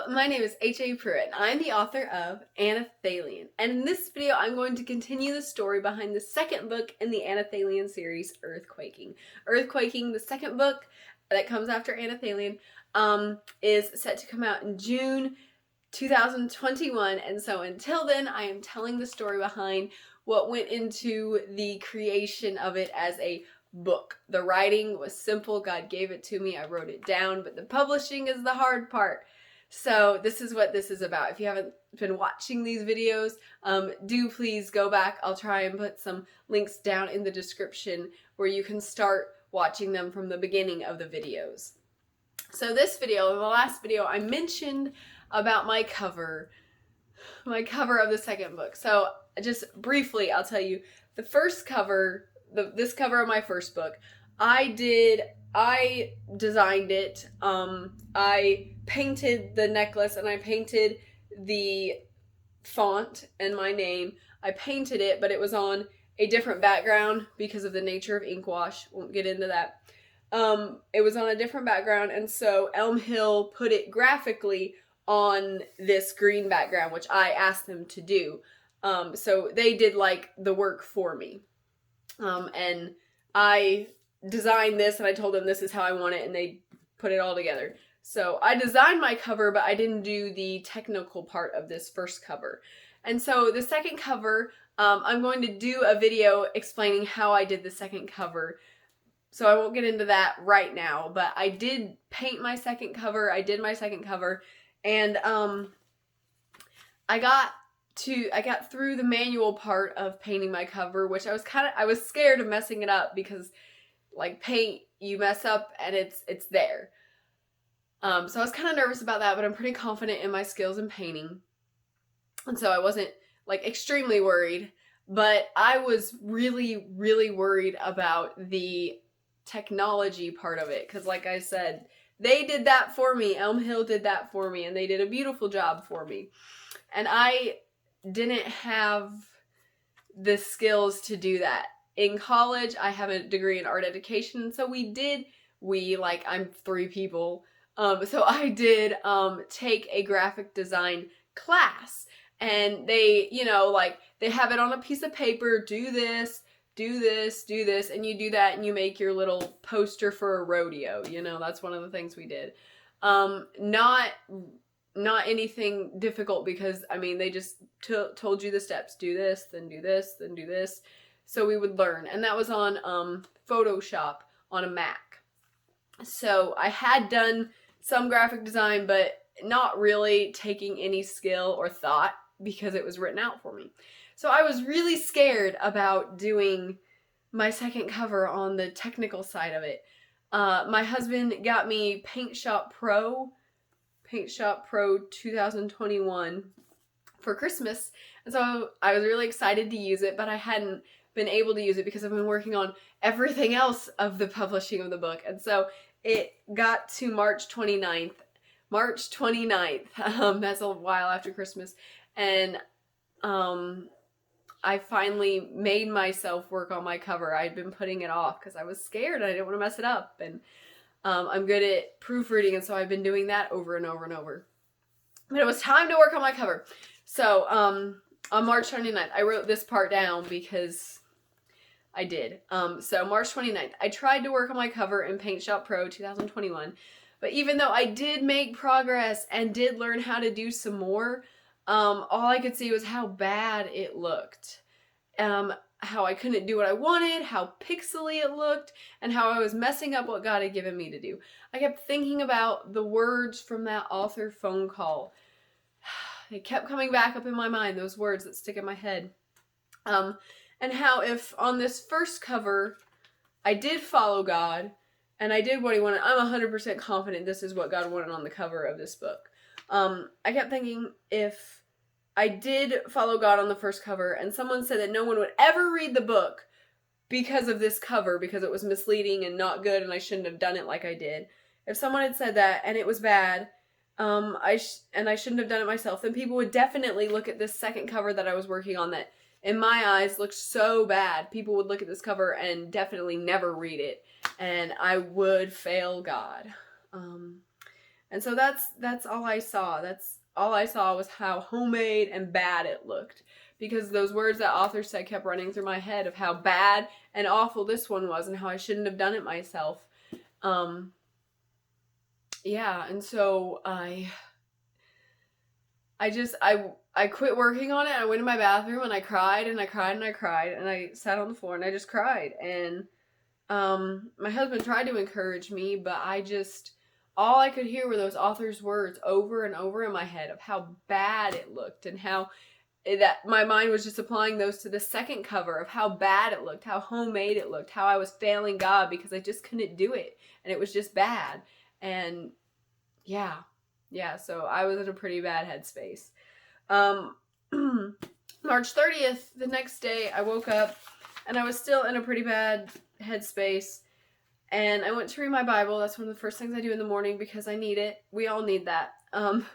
my name is HAPruitt, and I'm the author of Anelthalien. And in this video, I'm going to continue the story behind the second book in the Anelthalien series, Earth Quaking. Earth Quaking, the second book that comes after Anelthalien, is set to come out in June 2021. And so until then, I am telling the story behind what went into the creation of it as a book. The writing was simple. God gave it to me. I wrote it down, but the publishing is the hard part. So this is what this is about. If you haven't been watching these videos, do please go back. I'll try and put some links down in the description where you can start watching them from the beginning of the videos. So this video, in the last video, I mentioned about my cover of the second book. So just briefly, I'll tell you, the first cover, this cover of my first book, I designed it. I painted the necklace and I painted the font and my name. I painted it, but it was on a different background because of the nature of ink wash. Won't get into that. It was on a different background, and so Elm Hill put it graphically on this green background, which I asked them to do. So they did like the work for me. And I designed this and I told them this is how I want it, and they put it all together. So I designed my cover, but I didn't do the technical part of this first cover. And so the second cover, I'm going to do a video explaining how I did the second cover. So I won't get into that right now, but I did paint my second cover. I did my second cover, and I got through the manual part of painting my cover, which I was scared of messing it up because like paint, you mess up and it's there. So I was kind of nervous about that, but I'm pretty confident in my skills in painting. And so I wasn't like extremely worried, but I was really, really worried about the technology part of it. Cause like I said, they did that for me. Elm Hill did that for me, and they did a beautiful job for me. And I didn't have the skills to do that. In college, I have a degree in art education, so I'm 3 people, so I did take a graphic design class, and they, they have it on a piece of paper, do this, do this, do this, and you do that, and you make your little poster for a rodeo, that's one of the things we did. Not anything difficult because, they just told you the steps. Do this, then do this, then do this. So we would learn. And that was on Photoshop on a Mac. So I had done some graphic design, but not really taking any skill or thought because it was written out for me. So I was really scared about doing my second cover on the technical side of it. My husband got me Paintshop Pro 2021 for Christmas, and so I was really excited to use it, but I hadn't been able to use it because I've been working on everything else of the publishing of the book. And so it got to March 29th, that's a while after Christmas, and I finally made myself work on my cover. I'd been putting it off because I was scared. I didn't want to mess it up, and I'm good at proofreading, and so I've been doing that over and over and over. But it was time to work on my cover. So on March 29th, I wrote this part down because I did. So March 29th, I tried to work on my cover in Paintshop Pro 2021. But even though I did make progress and did learn how to do some more, all I could see was how bad it looked. How I couldn't do what I wanted, how pixely it looked, and how I was messing up what God had given me to do. I kept thinking about the words from that author phone call. They kept coming back up in my mind, those words that stick in my head. And how if on this first cover, I did follow God, and I did what he wanted, I'm 100% confident this is what God wanted on the cover of this book. I kept thinking if I did follow God on the first cover, and someone said that no one would ever read the book because of this cover, because it was misleading and not good, and I shouldn't have done it like I did. If someone had said that, and it was bad, and I shouldn't have done it myself, then people would definitely look at this second cover that I was working on that, in my eyes, looked so bad. People would look at this cover and definitely never read it, and I would fail God. And And so that's all I saw. That's all I saw was how homemade and bad it looked. Because those words that author said kept running through my head of how bad and awful this one was and how I shouldn't have done it myself. Yeah, and so I quit working on it. I went in my bathroom and I cried and I cried and I cried and I sat on the floor and I just cried. And my husband tried to encourage me, but all I could hear were those author's words over and over in my head of how bad it looked and how that my mind was just applying those to the second cover of how bad it looked, how homemade it looked, how I was failing God because I just couldn't do it and it was just bad. And yeah, so I was in a pretty bad headspace. March 30th, the next day, I woke up and I was still in a pretty bad headspace. And I went to read my Bible. That's one of the first things I do in the morning because I need it. We all need that. And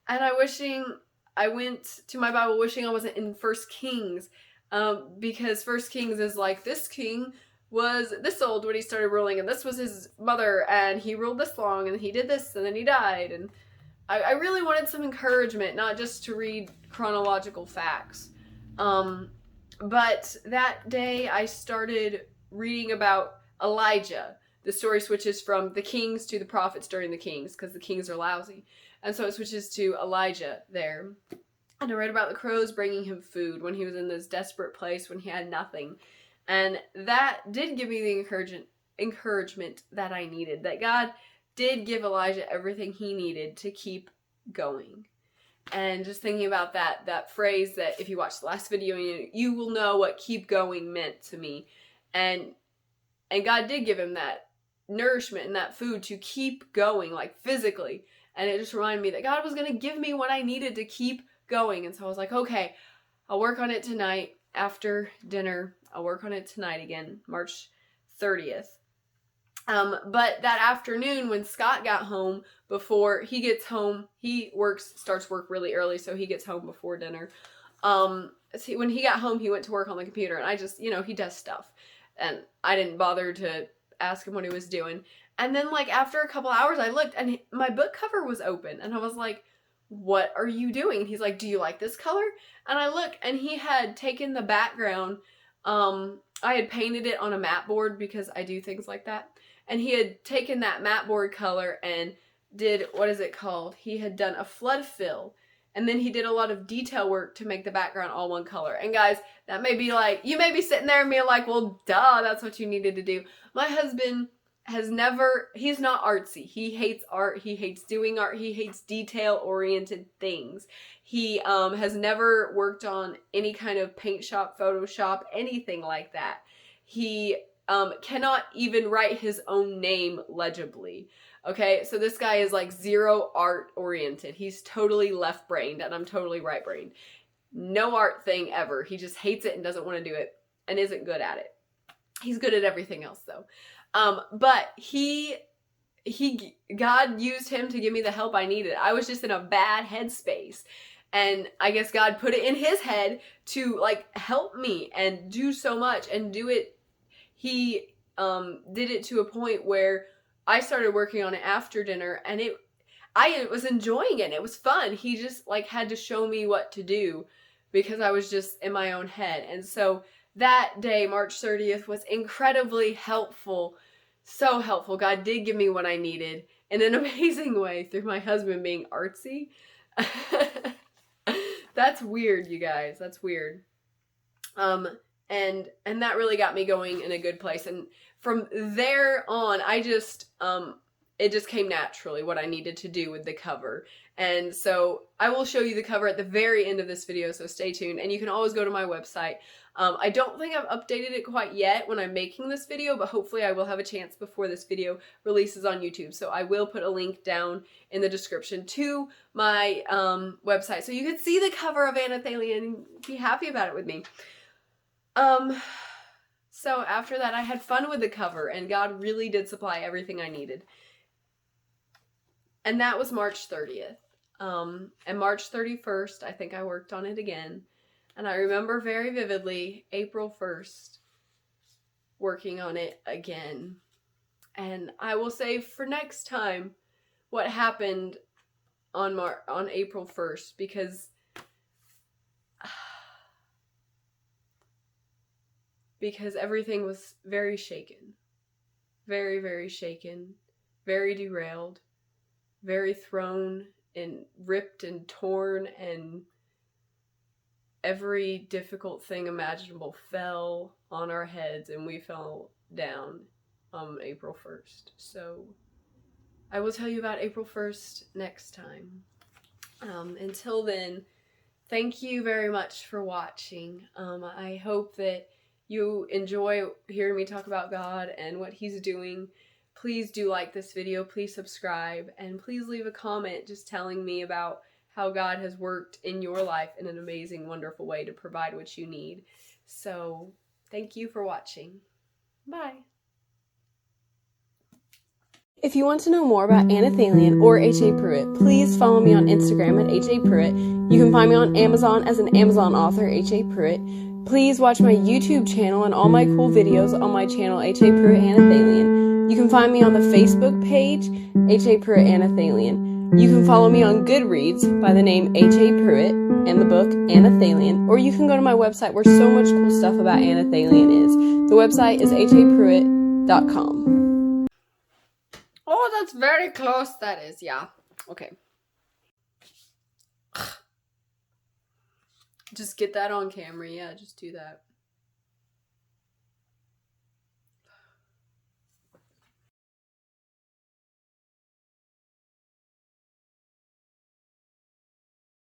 I went to my Bible wishing I wasn't in 1 Kings. Because 1 Kings is like, this king was this old when he started ruling, and this was his mother, and he ruled this long, and he did this, and then he died. And I really wanted some encouragement, not just to read chronological facts. But that day I started reading about Elijah. The story switches from the kings to the prophets during the kings, because the kings are lousy. And so it switches to Elijah there. And I read about the crows bringing him food when he was in this desperate place when he had nothing. And that did give me the encouragement that I needed. That God did give Elijah everything he needed to keep going. And just thinking about that phrase that if you watch the last video, you will know what keep going meant to me. And God did give him that nourishment and that food to keep going, like physically. And it just reminded me that God was going to give me what I needed to keep going. And so I was like, okay, I'll work on it tonight after dinner. I'll work on it tonight again, March 30th. But that afternoon when Scott got home, before he gets home, he starts work really early, so he gets home before dinner. When he got home, he went to work on the computer, and I just, he does stuff. And I didn't bother to ask him what he was doing. And then, after a couple hours, I looked, and my book cover was open, and I was like, what are you doing? And he's like, do you like this color? And I look, and he had taken the background, I had painted it on a mat board because I do things like that. And he had taken that mat board color and did, what is it called? He had done a flood fill. And then he did a lot of detail work to make the background all one color. And guys, that may be like, you may be sitting there and being like, well, duh, that's what you needed to do. My husband he's not artsy. He hates art. He hates doing art. He hates detail-oriented things. He has never worked on any kind of paint shop, Photoshop, anything like that. He cannot even write his own name legibly. Okay, so this guy is zero art oriented. He's totally left brained and I'm totally right brained. No art thing ever. He just hates it and doesn't want to do it and isn't good at it. He's good at everything else though. But God used him to give me the help I needed. I was just in a bad headspace. And I guess God put it in his head to help me and do so much and do it. He did it to a point where I started working on it after dinner and I was enjoying it and it was fun. He just had to show me what to do because I was just in my own head. And so that day, March 30th, was incredibly helpful. So helpful. God did give me what I needed in an amazing way through my husband being artsy. That's weird, you guys. That's weird. And that really got me going in a good place. And from there on, it just came naturally what I needed to do with the cover. And so I will show you the cover at the very end of this video, so stay tuned. And you can always go to my website. I don't think I've updated it quite yet when I'm making this video, but hopefully I will have a chance before this video releases on YouTube. So I will put a link down in the description to my website so you can see the cover of Anelthalien and be happy about it with me. So after that, I had fun with the cover, and God really did supply everything I needed. And that was March 30th. And March 31st, I think I worked on it again. And I remember very vividly April 1st working on it again. And I will say for next time, what happened on April 1st, because everything was very shaken. Very, very shaken. Very derailed. Very thrown and ripped and torn, and every difficult thing imaginable fell on our heads, and we fell down on April 1st. So I will tell you about April 1st next time. Until then, thank you very much for watching. I hope that you enjoy hearing me talk about God and what He's doing. Please do like this video, please subscribe, and please leave a comment just telling me about how God has worked in your life in an amazing, wonderful way to provide what you need. So, thank you for watching. Bye. If you want to know more about Anelthalien or HAPruitt, please follow me on Instagram at HAPruitt. You can find me on Amazon as an Amazon author, HAPruitt. Please watch my YouTube channel and all my cool videos on my channel, HAPruitt Anelthalien. You can find me on the Facebook page, HAPruitt Anelthalien. You can follow me on Goodreads by the name HAPruitt and the book Anelthalien, or you can go to my website where so much cool stuff about Anelthalien is. The website is HAPruitt.com. Oh, that's very close. That is, yeah. Okay. Just get that on camera. Yeah, just do that.